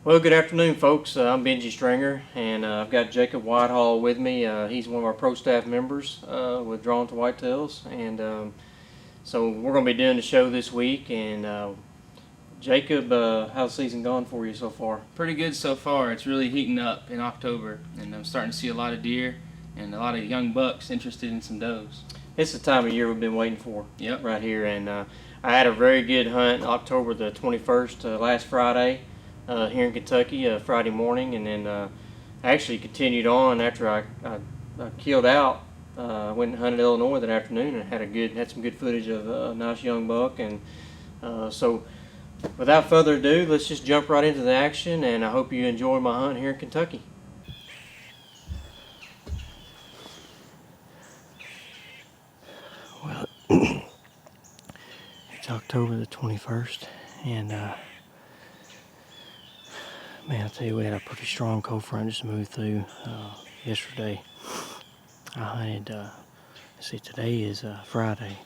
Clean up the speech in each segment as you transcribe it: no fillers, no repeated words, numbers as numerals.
Well, good afternoon, folks. I'm Benji Stringer, and I've got Jacob Whitehall with me. He's one of our pro staff members with To Whitetails, and so we're going to be doing the show this week. And Jacob, how's the season gone for you so far? Pretty good so far. It's really heating up in October, and I'm starting to see a lot of deer and a lot of young bucks interested in some does. It's the time of year we've been waiting for. Yep. Right here, and I had a very good hunt October the 21st, last Friday. Here in Kentucky, Friday morning, and then I actually continued on after I killed out. Went and hunted Illinois that afternoon and had some good footage of a nice young buck. And so, without further ado, let's just jump right into the action. And I hope you enjoy my hunt here in Kentucky. Well, it's October the 21st, and man, I'll tell you, we had a pretty strong cold front just moved through yesterday. I hunted, let's see, today is Friday.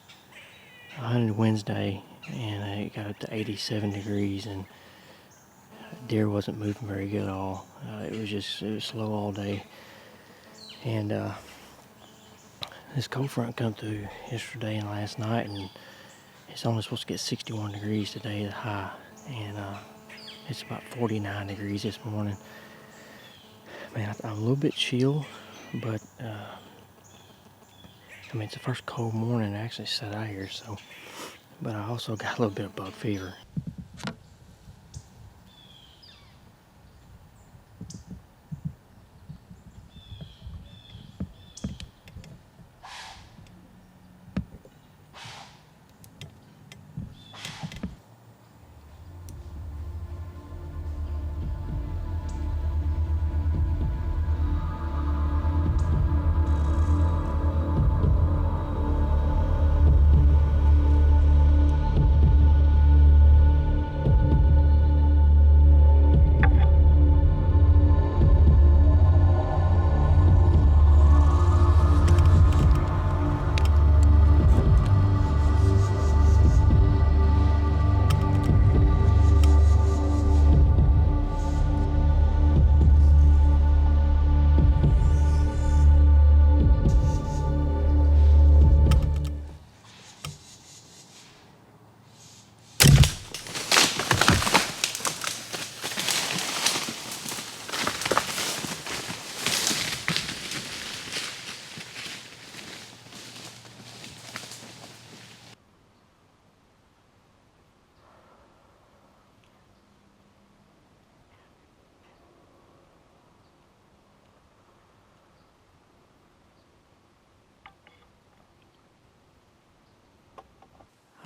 I hunted Wednesday, and it got up to 87 degrees, and deer wasn't moving very good at all. It was slow all day. And this cold front come through yesterday and last night, and it's only supposed to get 61 degrees today, the high. And it's about 49 degrees this morning. Man, I'm a little bit chilled, but I mean, it's the first cold morning I actually sat out here, so. But I also got a little bit of bug fever.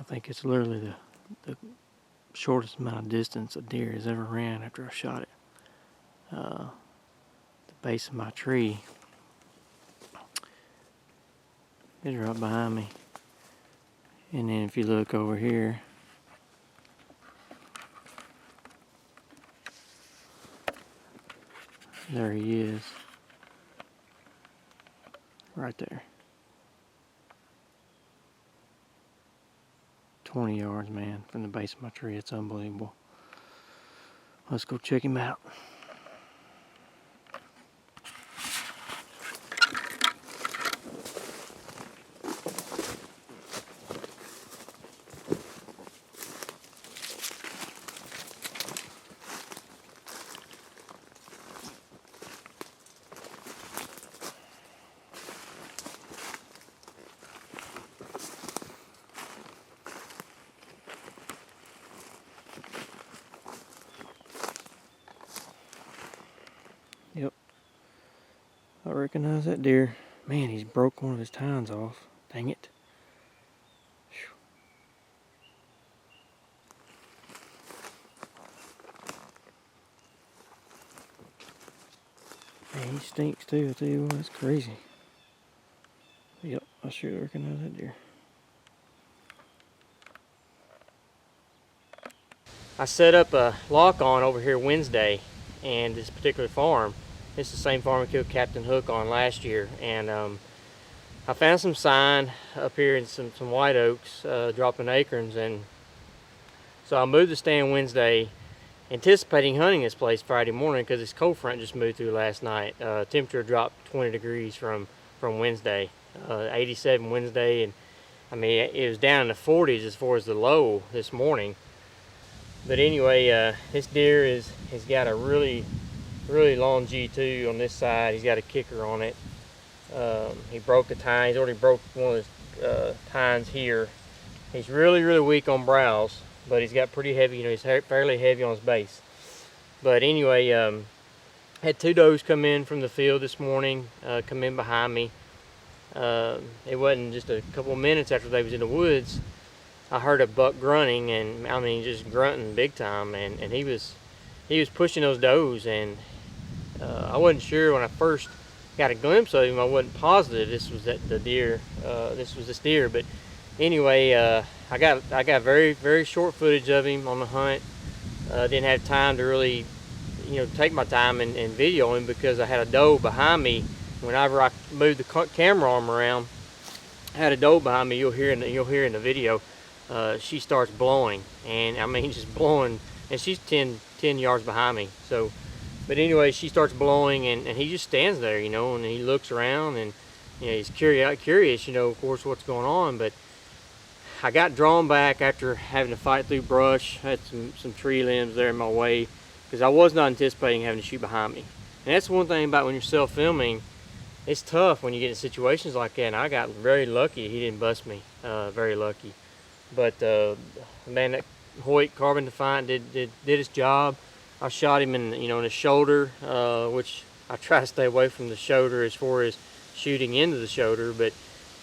I think it's literally the shortest amount of distance a deer has ever ran after I shot it. The base of my tree is right behind me. And then if you look over here, there he is. Right there. 20 yards, man, from the base of my tree. It's unbelievable. Let's go check him out. Yep. I recognize that deer. Man, he's broke one of his tines off. Dang it. Man, he stinks too. I tell you what, that's crazy. Yep, I sure recognize that deer. I set up a lock on over here Wednesday, and this particular farm, this is the same farm I killed Captain Hook on last year, and I found some sign up here in some white oaks, dropping acorns, and so I moved the stand Wednesday, anticipating hunting this place Friday morning because this cold front just moved through last night. Temperature dropped 20 degrees from Wednesday, 87 Wednesday, and I mean it was down in the 40s as far as the low this morning. But anyway, this deer has got a really long G2 on this side. He's got a kicker on it. He broke a tine. He's already broke one of his tines here. He's really weak on brows, but he's got pretty heavy. You know, he's fairly heavy on his base. But anyway, had two does come in from the field this morning. Come in behind me. It wasn't just a couple of minutes after they was in the woods, I heard a buck grunting, and I mean just grunting big time, and he was pushing those does, and I wasn't sure when I first got a glimpse of him. I wasn't positive this was the deer. This was this deer, but anyway, I got very short footage of him on the hunt. Didn't have time to really, take my time and video him because I had a doe behind me. Whenever I moved the camera arm around, I had a doe behind me. You'll hear in the video. She starts blowing, and I mean just blowing, and she's 10 yards behind me. So, but anyway, she starts blowing, and he just stands there, and he looks around, and he's curious, of course, what's going on. But I got drawn back after having to fight through brush. I had some tree limbs there in my way because I was not anticipating having to shoot behind me. And that's one thing about when you're self-filming. It's tough when you get in situations like that, and I got very lucky. He didn't bust me. Very lucky. But man, that Hoyt Carbon Defiant did his job. I shot him in the shoulder, which I try to stay away from the shoulder as far as shooting into the shoulder, but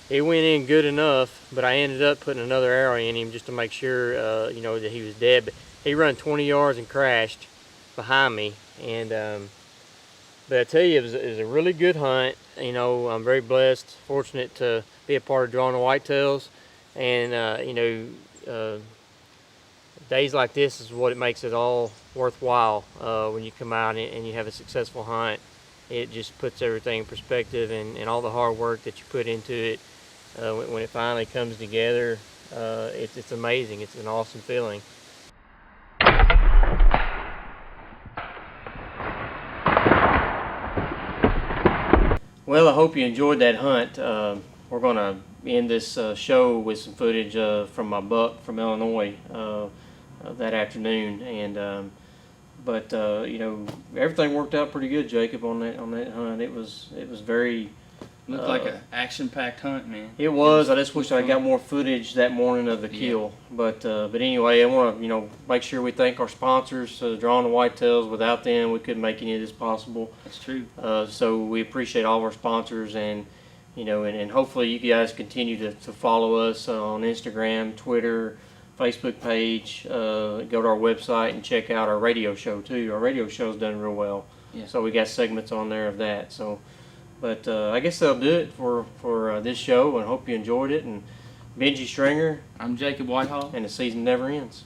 it went in good enough. But I ended up putting another arrow in him just to make sure that he was dead. But he ran 20 yards and crashed behind me, and but I tell you, it was a really good hunt. I'm very blessed, fortunate to be a part of Drawing the Whitetails. And days like this is what it makes it all worthwhile. When you come out and you have a successful hunt, it just puts everything in perspective, and all the hard work that you put into it, when it finally comes together, it's amazing. It's an awesome feeling. Well, I hope you enjoyed that hunt. We're going to end this show with some footage from my buck from Illinois that afternoon, and but everything worked out pretty good, Jacob, on that hunt. It was very looked like an action-packed hunt, man. It was. I just wish I got more footage that morning of the kill. But anyway, I want to make sure we thank our sponsors, Drawing the Whitetails. Without them, we couldn't make any of this possible. That's true. So we appreciate all of our sponsors, and and hopefully you guys continue to follow us on Instagram, Twitter, Facebook page. Go to our website and check out our radio show too. Our radio show's done real well. Yeah. So we got segments on there of that. So, but I guess that'll do it for this show, and hope you enjoyed it. And Benji Stringer. I'm Jacob Whitehall. And the season never ends.